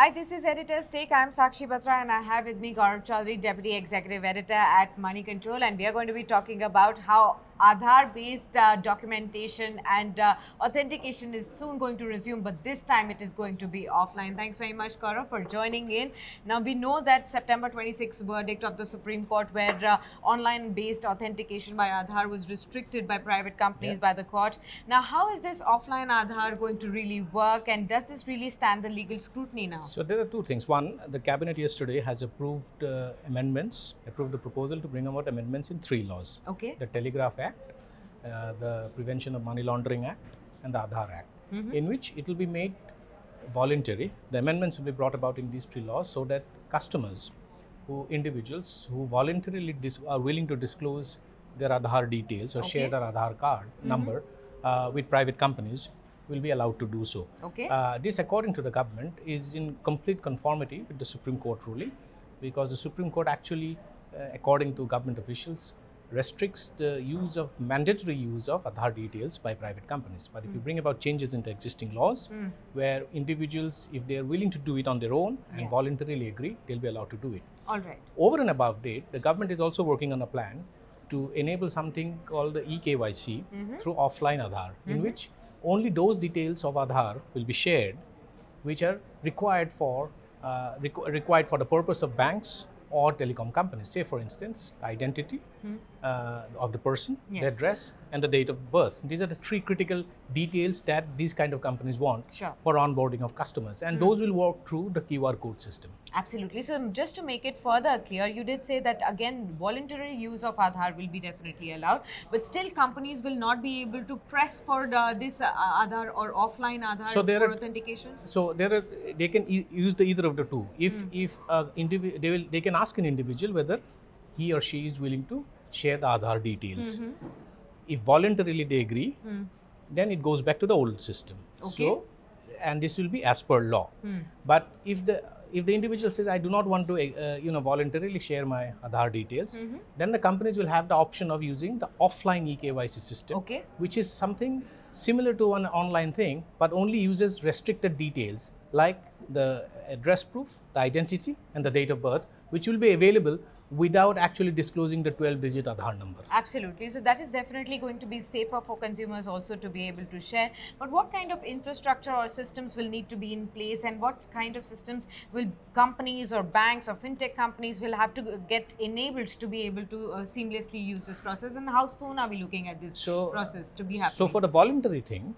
Hi, this is Editor's Take. I'm Sakshi Batra and I have with me Gaurav Chaudhary, Deputy Executive Editor at Money Control, and we are going to be talking about how Aadhaar-based documentation and authentication is soon going to resume, but this time it is going to be offline. Thanks very much, Gaurav, for joining in. Now, we know that September 26th verdict of the Supreme Court where online-based authentication by Aadhaar was restricted by private companies by the court. Now, how is this offline Aadhaar going to really work, and does this really stand the legal scrutiny now? So there are two things. One, the cabinet yesterday has approved the proposal to bring about amendments in 3 laws. Okay. The Telegraph Act, the Prevention of Money Laundering Act and the Aadhaar Act, in which it will be made voluntary. The amendments will be brought about in these 3 laws so that customers, individuals who voluntarily are willing to disclose their Aadhaar details or share their Aadhaar card number with private companies will be allowed to do so. Okay. This, according to the government, is in complete conformity with the Supreme Court ruling, because the Supreme Court actually, according to government officials, restricts the mandatory use of Aadhaar details by private companies. But if you bring about changes in the existing laws, where individuals, if they are willing to do it on their own and voluntarily agree, they'll be allowed to do it. All right. Over and above that, the government is also working on a plan to enable something called the eKYC through offline Aadhaar, in which only those details of Aadhaar will be shared which are required for the purpose of banks or telecom companies. Say, for instance, the identity of the person, the address, and the date of birth. These are the 3 critical details that these kind of companies want for onboarding of customers, and those will work through the QR code system. Absolutely. So just to make it further clear, you did say that again, voluntary use of Aadhaar will be definitely allowed, but still companies will not be able to press for this Aadhaar or offline Aadhaar for authentication? So they can use either of the two. If they can ask an individual whether he or she is willing to share the Aadhaar details. If voluntarily they agree, then it goes back to the old system. Okay. So, and this will be as per law. But if the individual says, I do not want to voluntarily share my Aadhaar details, then the companies will have the option of using the offline eKYC system, which is something similar to an online thing, but only uses restricted details like the address proof, the identity, and the date of birth, which will be available without actually disclosing the 12-digit Aadhaar number. Absolutely. So that is definitely going to be safer for consumers also to be able to share. But what kind of infrastructure or systems will need to be in place, and what kind of systems will companies or banks or fintech companies will have to get enabled to be able to seamlessly use this process, and how soon are we looking at this process to be happening? So for the voluntary thing,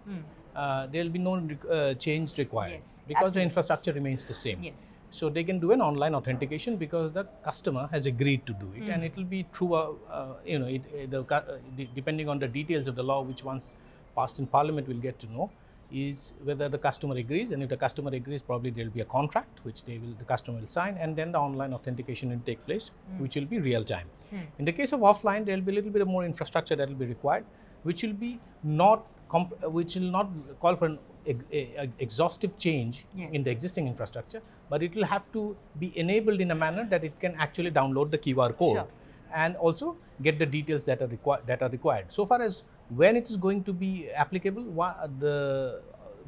there will be no change required because the infrastructure remains the same. So they can do an online authentication because the customer has agreed to do it, and it will be through depending on the details of the law, which once passed in Parliament we'll get to know, is whether the customer agrees, and if the customer agrees, probably there will be a contract which the customer will sign, and then the online authentication will take place, which will be real time. In the case of offline, there will be a little bit of more infrastructure that will be required, which will not call for an exhaustive change in the existing infrastructure, but it will have to be enabled in a manner that it can actually download the QR code and also get the details that are required. So far as when it is going to be applicable, the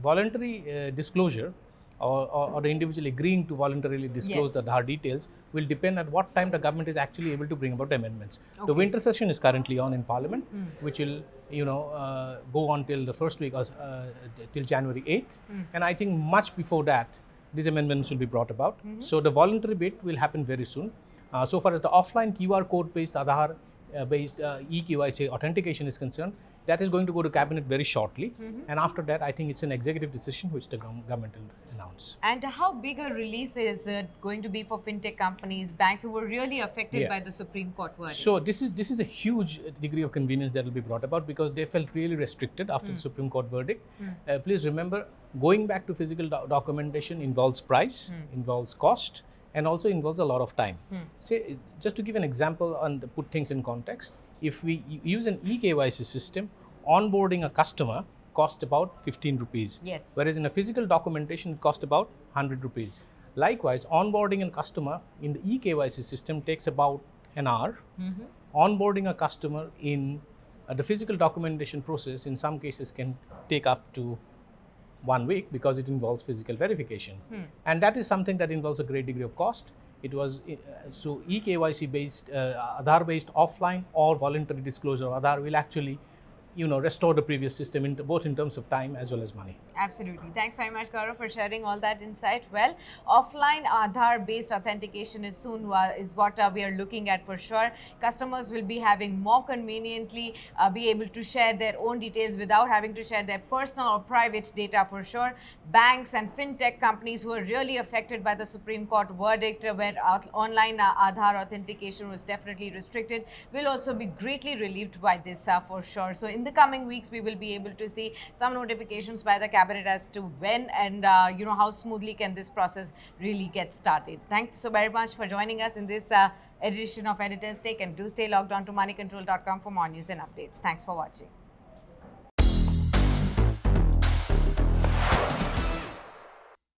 voluntary disclosure or the individual agreeing to voluntarily disclose the Aadhaar details will depend on what time the government is actually able to bring about amendments. The winter session is currently on in Parliament, which will go on till the first week, till January 8th, and I think much before that these amendments will be brought about. So the voluntary bit will happen very soon. So far as the offline QR code based Aadhaar based eKYC authentication is concerned, that is going to go to cabinet very shortly, and after that I think it's an executive decision which the government will announce. And how big a relief is it going to be for fintech companies, banks who were really affected by the Supreme Court verdict? So this is a huge degree of convenience that will be brought about because they felt really restricted after the Supreme Court verdict. Please remember, going back to physical documentation involves price, involves cost, and also involves a lot of time. Say, just to give an example and put things in context, if we use an eKYC system, onboarding a customer costs about 15 rupees. Whereas in a physical documentation, it costs about 100 rupees. Likewise, onboarding a customer in the eKYC system takes about an hour. Onboarding a customer in the physical documentation process in some cases can take up to 1 week because it involves physical verification. And that is something that involves a great degree of cost. It was so eKYC based, Aadhaar based offline or voluntary disclosure of Aadhaar will actually restore the previous system both in terms of time as well as money. Absolutely. Thanks very much, Gaurav, for sharing all that insight. Well, offline Aadhaar-based authentication is soon what we are looking at for sure. Customers will be having more conveniently be able to share their own details without having to share their personal or private data for sure. Banks and fintech companies who are really affected by the Supreme Court verdict where online Aadhaar authentication was definitely restricted will also be greatly relieved by this for sure. So in the coming weeks, we will be able to see some notifications by the cabinet as to when and how smoothly can this process really get started. Thanks so very much for joining us in this edition of Editor's Take, and do stay logged on to moneycontrol.com for more news and updates. Thanks for watching.